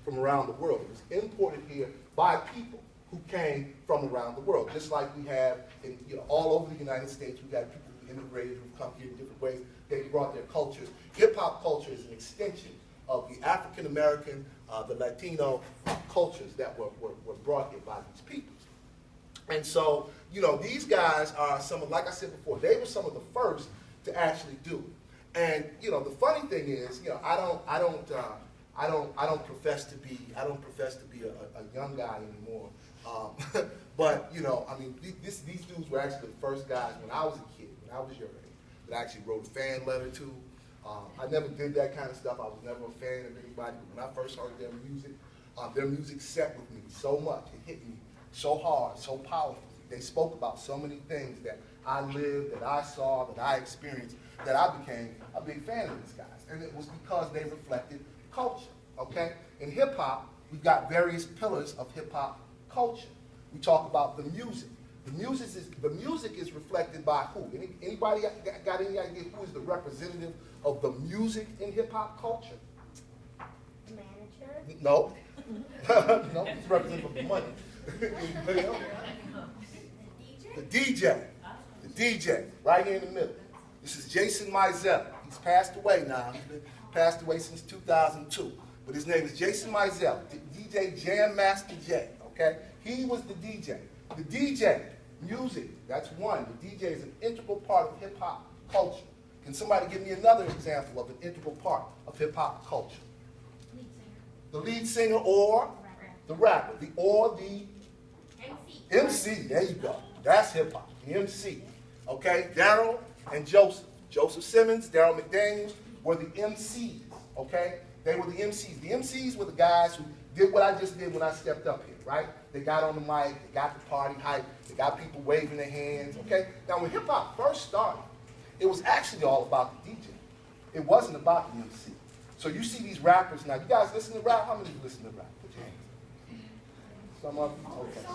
from around the world. It was imported here by people who came from around the world. Just like we have in, all over the United States, we got people who immigrated, who come here in different ways. They brought their cultures. Hip-hop culture is an extension of the African American, the Latino cultures that were brought here by these people. And so, these guys are some of, like I said before, they were some of the first to actually do it. And the funny thing is, I don't profess to be a young guy anymore. But I mean, these dudes were actually the first guys when I was a kid, when I was your age, that I actually wrote a fan letter to. I never did that kind of stuff. I was never a fan of anybody. But when I first heard their music set with me so much. It hit me so hard, so powerful. They spoke about so many things that I lived, that I saw, that I experienced, that I became a big fan of these guys. And it was because they reflected culture, okay? In hip-hop, we've got various pillars of hip-hop culture. We talk about the music. The music is reflected by who? Anybody got any idea who is the representative of the music in hip-hop culture? The manager? No. No, it's representative of the money. Anybody else? The DJ. The DJ, right here in the middle. This is Jason Mizell. He's passed away now. He's been passed away since 2002. But his name is Jason Mizell, DJ Jam Master J, okay? He was the DJ. The DJ, music, that's one. The DJ is an integral part of hip-hop culture. Can somebody give me another example of an integral part of hip-hop culture? Lead singer. The lead singer or the rapper. The MC, there you go. That's hip-hop, the MC. Okay, Darrell and Joseph. Joseph Simmons, Darrell McDaniels were the MCs, okay? They were the MCs. The MCs were the guys who did what I just did when I stepped up here, right? They got on the mic, they got the party hype, they got people waving their hands, okay? Now, when hip-hop first started, it was actually all about the DJ. It wasn't about the MC. So you see these rappers now. You guys listen to rap? How many of you listen to rap? Put your hands. Some of you? Okay.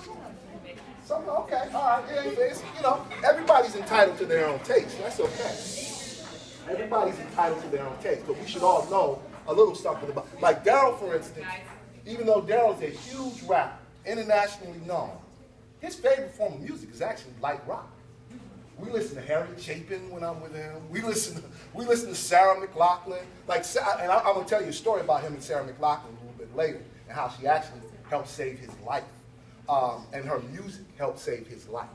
Some, okay, all right. Yeah, it's, everybody's entitled to their own taste. That's okay. Everybody's entitled to their own taste, but we should all know a little something about, like Darrell, for instance, even though Darrell's a huge rapper, internationally known, his favorite form of music is actually light rock. We listen to Harriet Chapin when I'm with him. We listen to Sarah McLachlan. And I'm gonna tell you a story about him and Sarah McLachlan a little bit later, and how she actually helped save his life, and her music helped save his life.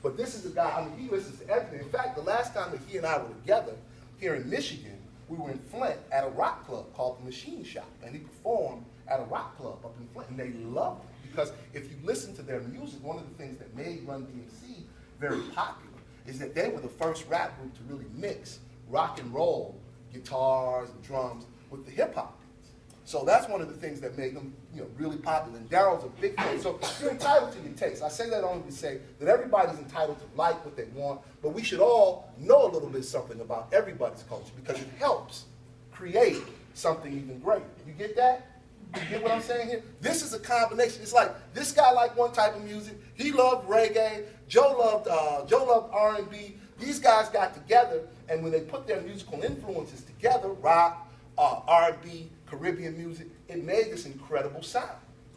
But this is a guy. I mean, he listens to everything. In fact, the last time that he and I were together here in Michigan, we were in Flint at a rock club called the Machine Shop, and he performed at a rock club up in Flint, and they loved it because if you listen to their music, one of the things that made Run DMC very popular is that they were the first rap group to really mix rock and roll, guitars and drums with the hip hop beats. So that's one of the things that made them, really popular. And Darrell's a big fan. So you're entitled to your taste. I say that only to say that everybody's entitled to like what they want, but we should all know a little bit something about everybody's culture because it helps create something even greater. You get that? You get what I'm saying here? This is a combination. It's like this guy liked one type of music. He loved reggae. Joe loved R&B. These guys got together, and when they put their musical influences together, rock, R&B, Caribbean music, it made this incredible sound,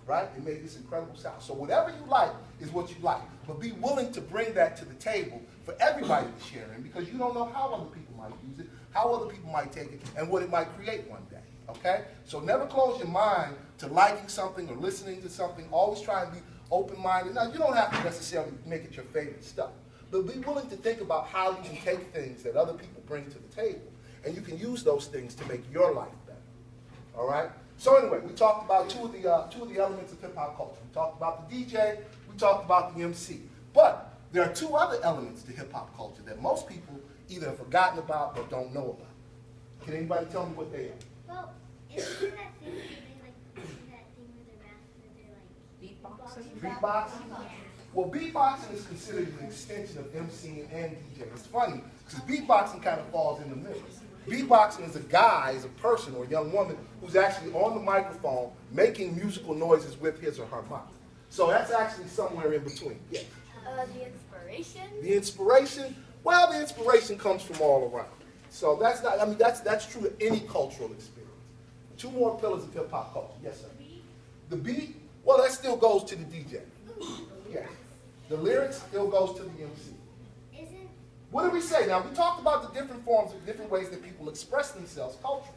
right? It made this incredible sound. So whatever you like is what you like, but be willing to bring that to the table for everybody to share in because you don't know how other people might use it, how other people might take it, and what it might create one day. Okay? So never close your mind to liking something or listening to something. Always try and be open-minded. Now, you don't have to necessarily make it your favorite stuff, but be willing to think about how you can take things that other people bring to the table, and you can use those things to make your life better. All right? So anyway, we talked about two of the elements of hip-hop culture. We talked about the DJ. We talked about the MC. But there are two other elements to hip-hop culture that most people either have forgotten about or don't know about. Can anybody tell me what they are? Well, isn't there that thing where they do that thing with their mouth where they're like beatboxing? Yeah. Well, beatboxing is considered an extension of MCing and DJing. It's funny because beatboxing kind of falls in the middle. Beatboxing is a guy, is a person or a young woman who's actually on the microphone making musical noises with his or her mouth. So that's actually somewhere in between. Yeah. The inspiration? The inspiration? Well, the inspiration comes from all around. So that's true of any cultural experience. Two more pillars of hip-hop culture. Yes, sir? The beat, well, that still goes to the DJ. Yeah. The lyrics still goes to the MC. What did we say? Now, we talked about the different forms, of different ways that people express themselves culturally.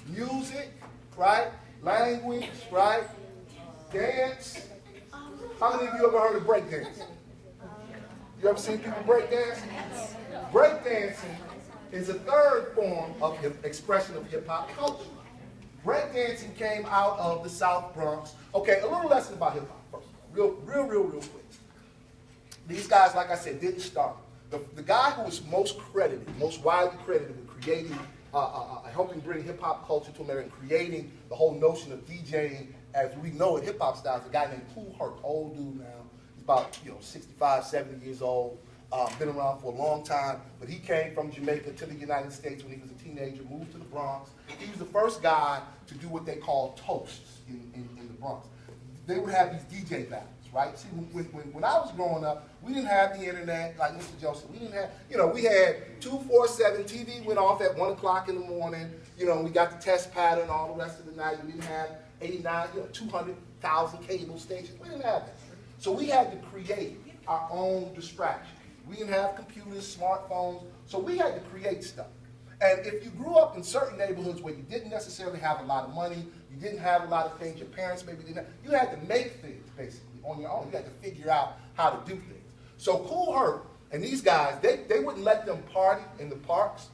Music, right? Language, right? Dance. How many of you ever heard of breakdancing? You ever seen people breakdance? Breakdancing is a third form of expression of hip-hop culture. Breakdancing came out of the South Bronx. Okay, a little lesson about hip-hop first. Real quick. These guys, like I said, didn't start. The guy who was most credited, most widely credited with creating, helping bring hip-hop culture to America and creating the whole notion of DJing as we know it, hip-hop style, is a guy named Kool Herc, old dude now. He's about 65, 70 years old, been around for a long time, but he came from Jamaica to the United States when he was a teenager, moved to the Bronx. He was the first guy to do what they call toasts in the Bronx. They would have these DJ battles. Right? See, when I was growing up, we didn't have the internet like Mr. Joseph. We didn't have, we had 247, TV went off at 1 o'clock in the morning. We got the test pattern all the rest of the night. We didn't have 89, 200,000 cable stations. We didn't have that. So we had to create our own distractions. We didn't have computers, smartphones, so we had to create stuff. And if you grew up in certain neighborhoods where you didn't necessarily have a lot of money, you didn't have a lot of things, your parents maybe didn't have, you had to make things, basically, on your own. You had to figure out how to do things. So Kool Herc and these guys, they wouldn't let them party in the parks,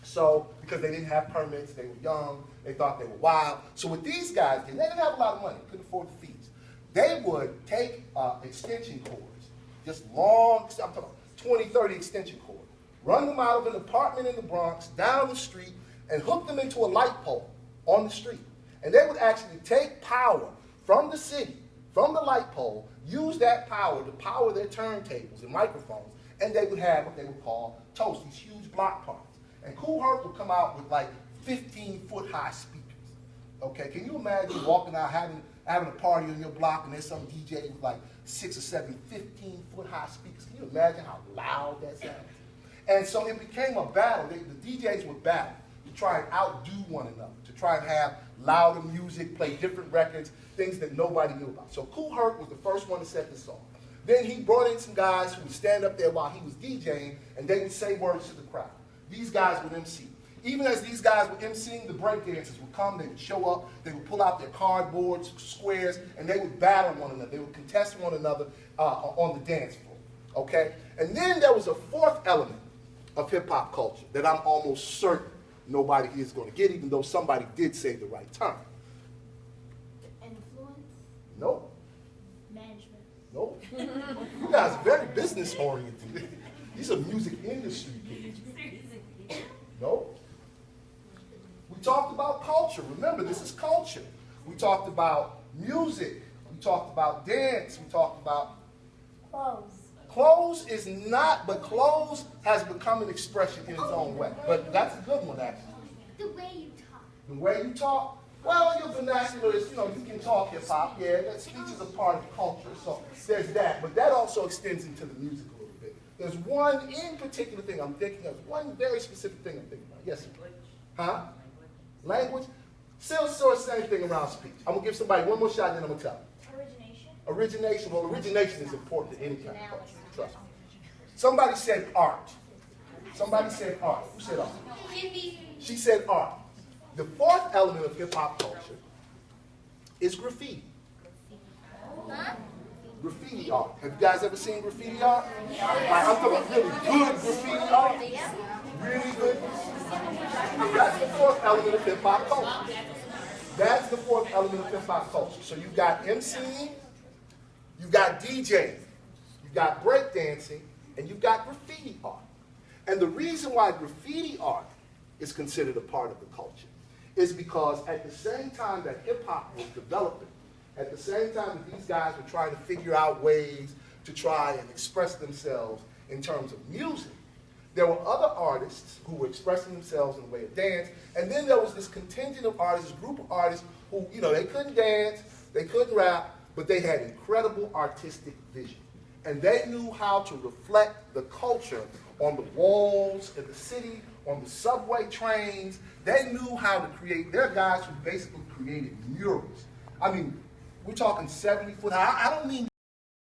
so because they didn't have permits, they were young, they thought they were wild. So what these guys did, they didn't have a lot of money, couldn't afford the fees. They would take extension cords, just long, I'm talking about 20, 30 extension cords, run them out of an apartment in the Bronx, down the street, and hook them into a light pole on the street. And they would actually take power from the city, from the light pole, use that power to power their turntables and microphones, and they would have what they would call toasts, these huge block parties. And Kool Herc would come out with like 15-foot-high speakers. Okay, can you imagine walking out having a party on your block and there's some DJ with like 6 or 7 15-foot-high speakers? Can you imagine how loud that sounds? And so it became a battle. The DJs would battle to try and outdo one another, to try and have louder music, play different records, things that nobody knew about. So Kool Herc was the first one to set this off. Then he brought in some guys who would stand up there while he was DJing, and they would say words to the crowd. These guys would MC. Even as these guys were MCing, the breakdancers would come, they would show up, they would pull out their cardboards, squares, and they would battle one another. They would contest one another on the dance floor, okay? And then there was a fourth element of hip-hop culture that I'm almost certain nobody here is going to get, even though somebody did say the right term. Influence? Nope. Management? Nope. You guys are very business-oriented. These are music industry kids. Nope. We talked about culture. Remember, this is culture. We talked about music. We talked about dance. We talked about Clothes. Clothes is not, but clothes has become an expression in its own way. But that's a good one, actually. The way you talk. The way you talk? Well, your vernacular is, you can talk hip-hop. Yeah, that speech is a part of culture. So there's that. But that also extends into the music a little bit. There's one in particular thing I'm thinking of, one very specific thing I'm thinking about. Yes, sir? Huh? Language? Still sort of same thing around speech. I'm going to give somebody one more shot, and then I'm going to tell them. Origination, well, origination is important to any kind of culture, trust me. Somebody said art. Somebody said art. Who said art? She said art. The fourth element of hip-hop culture is graffiti. Graffiti art. Have you guys ever seen graffiti art? Like, I'm talking about really good graffiti art. Really good. That's the fourth element of hip-hop culture. That's the fourth element of hip-hop culture. So you've got MCing, you've got DJing, you've got breakdancing, and you've got graffiti art. And the reason why graffiti art is considered a part of the culture is because at the same time that hip-hop was developing, at the same time that these guys were trying to figure out ways to try and express themselves in terms of music, there were other artists who were expressing themselves in the way of dance, and then there was this contingent of artists, this group of artists who, they couldn't dance, they couldn't rap, but they had incredible artistic vision. And they knew how to reflect the culture on the walls in the city, on the subway trains. They knew how to create, they're guys who basically created murals. I mean, we're talking 70 foot high. I don't mean